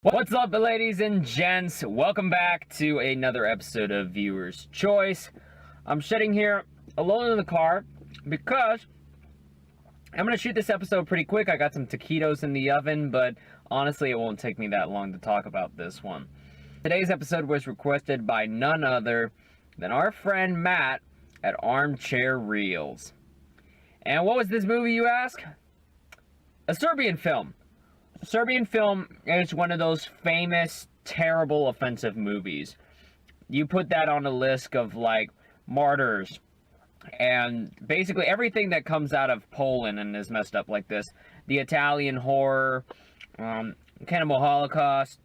What's up, ladies and gents? Welcome back to another episode of Viewer's Choice. I'm sitting here alone in the car because I'm going to shoot this episode pretty quick. I got some taquitos in the oven, but honestly, it won't take me that long to talk about this one. Today's episode was requested by none other than our friend Matt at Armchair Reels. And what was this movie, you ask? A Serbian Film. Serbian Film is one of those famous, terrible, offensive movies. You put that on a list of, like, Martyrs, and basically everything that comes out of Poland and is messed up like this. The Italian horror, Cannibal Holocaust,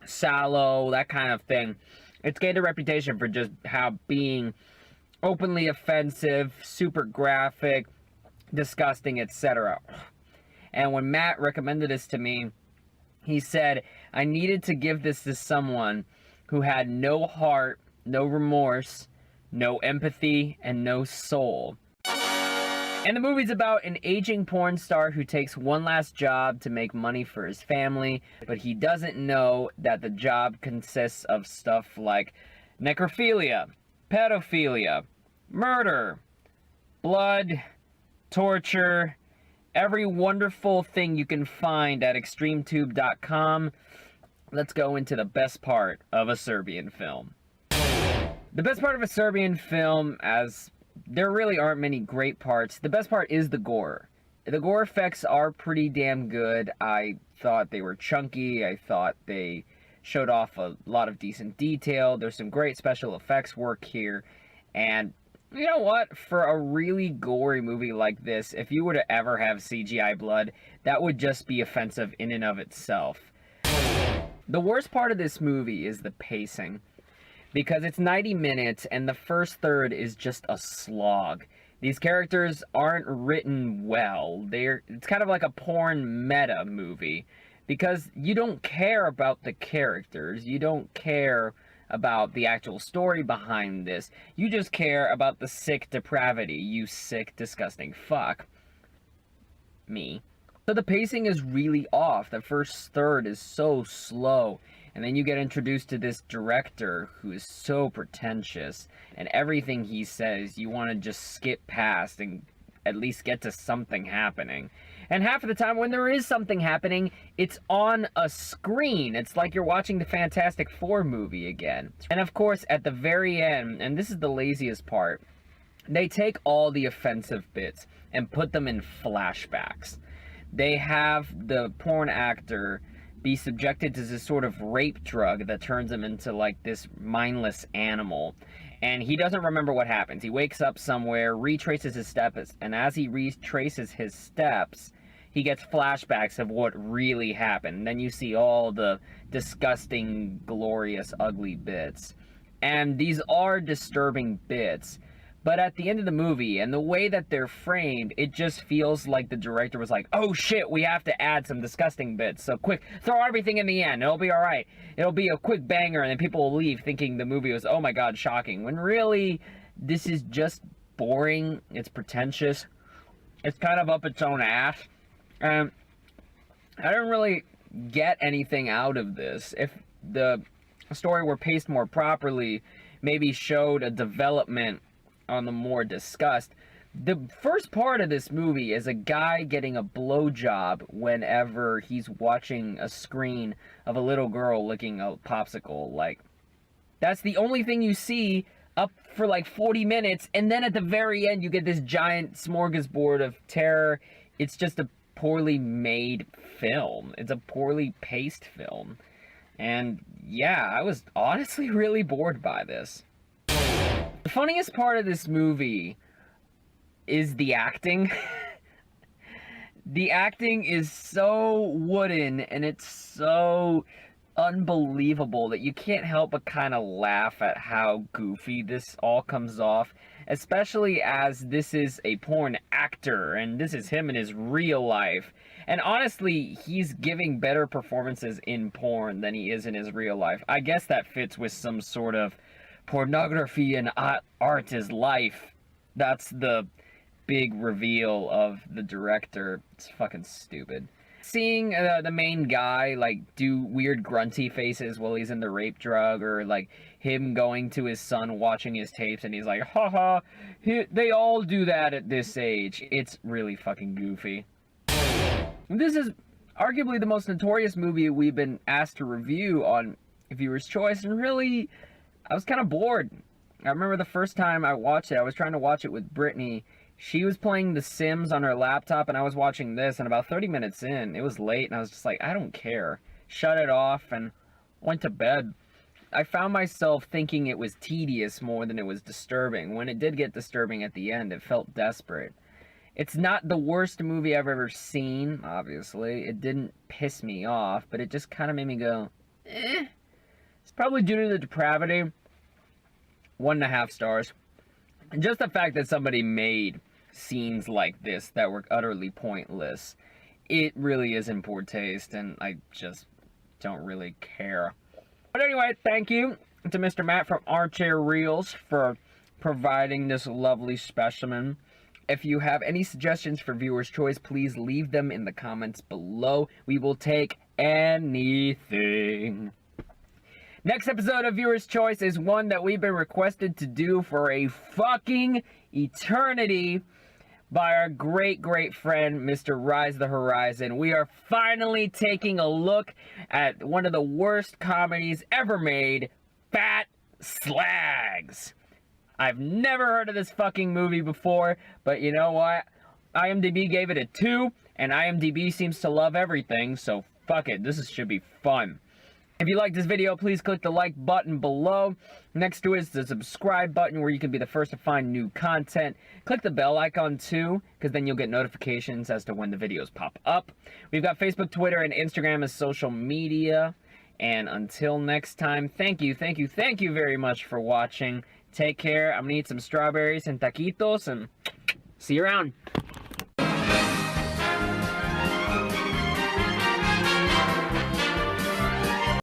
Sallow, that kind of thing. It's gained a reputation for just how being openly offensive, super graphic, disgusting, etc. And when Matt recommended this to me, he said, I needed to give this to someone who had no heart, no remorse, no empathy, and no soul. And the movie's about an aging porn star who takes one last job to make money for his family, but he doesn't know that the job consists of stuff like necrophilia, pedophilia, murder, blood, torture, every wonderful thing you can find at extremetube.com. Let's go into the best part of a Serbian film. The best part of a Serbian film, as there really aren't many great parts, the best part is the gore. The gore effects are pretty damn good. I thought they were chunky. I thought they showed off a lot of decent detail. There's some great special effects work here. And you know what? For a really gory movie like this, if you were to ever have CGI blood, that would just be offensive in and of itself. The worst part of this movie is the pacing, because it's 90 minutes and the first third is just a slog. These characters aren't written well. It's kind of like a porn meta movie, because you don't care about the characters. You don't care about the actual story behind this. You just care about the sick depravity. You sick, disgusting fuck. Me. So the pacing is really off. The first third is so slow. And then you get introduced to this director who is so pretentious. And everything he says, you want to just skip past and at least get to something happening. And half of the time when there is something happening, it's on a screen. It's like you're watching the Fantastic Four movie again. And of course, at the very end, and this is the laziest part, they take all the offensive bits and put them in flashbacks. They have the porn actor be subjected to this sort of rape drug that turns him into like this mindless animal. And he doesn't remember what happens. He wakes up somewhere, retraces his steps, and as he retraces his steps, he gets flashbacks of what really happened. And then you see all the disgusting, glorious, ugly bits. And these are disturbing bits. But at the end of the movie, and the way that they're framed, it just feels like the director was like, oh shit, we have to add some disgusting bits. So quick, throw everything in the end. It'll be alright. It'll be a quick banger, and then people will leave thinking the movie was, oh my god, shocking. When really, this is just boring. It's pretentious. It's kind of up its own ass. I don't really get anything out of this. If the story were paced more properly, maybe showed a development on the more discussed. The first part of this movie is a guy getting a blowjob whenever he's watching a screen of a little girl licking a popsicle. Like, that's the only thing you see up for like 40 minutes, and then at the very end you get this giant smorgasbord of terror. It's just a poorly made film. It's a poorly paced film. And yeah, I was honestly really bored by this. The funniest part of this movie is the acting. The acting is so wooden and it's so unbelievable that you can't help but kind of laugh at how goofy this all comes off, especially as this is a porn actor and this is him in his real life. And honestly, he's giving better performances in porn than he is in his real life. I guess that fits with some sort of pornography and art is life. That's the big reveal of the director. It's fucking stupid. seeing the main guy like do weird grunty faces while he's in the rape drug, or like him going to his son watching his tapes and he's like, haha, they all do that at this age. It's really fucking goofy. This is arguably the most notorious movie we've been asked to review on Viewer's Choice, and really, I was kind of bored. I remember the first time I watched it, I was trying to watch it with Brittany. She was playing The Sims on her laptop, and I was watching this, and about 30 minutes in, it was late, and I was just like, I don't care. Shut it off, and went to bed. I found myself thinking it was tedious more than it was disturbing. When it did get disturbing at the end, it felt desperate. It's not the worst movie I've ever seen, obviously. It didn't piss me off, but it just kind of made me go, eh. It's probably due to the depravity. 1.5 stars. And just the fact that somebody made scenes like this that were utterly pointless, it really is in poor taste, and I just don't really care. But anyway, thank you to Mr. Matt from Armchair Reels for providing this lovely specimen. If you have any suggestions for Viewer's Choice, please leave them in the comments below. We will take anything. Next episode of Viewer's Choice is one that we've been requested to do for a fucking eternity by our great, great friend, Mr. Rise the Horizon. We are finally taking a look at one of the worst comedies ever made, Fat Slags. I've never heard of this fucking movie before, but you know what? IMDb gave it a 2, and IMDb seems to love everything, so fuck it. This should be fun. If you like this video, please click the like button below. Next to it is the subscribe button where you can be the first to find new content. Click the bell icon too, because then you'll get notifications as to when the videos pop up. We've got Facebook, Twitter, and Instagram as social media. And until next time, thank you very much for watching. Take care. I'm gonna eat some strawberries and taquitos, and see you around.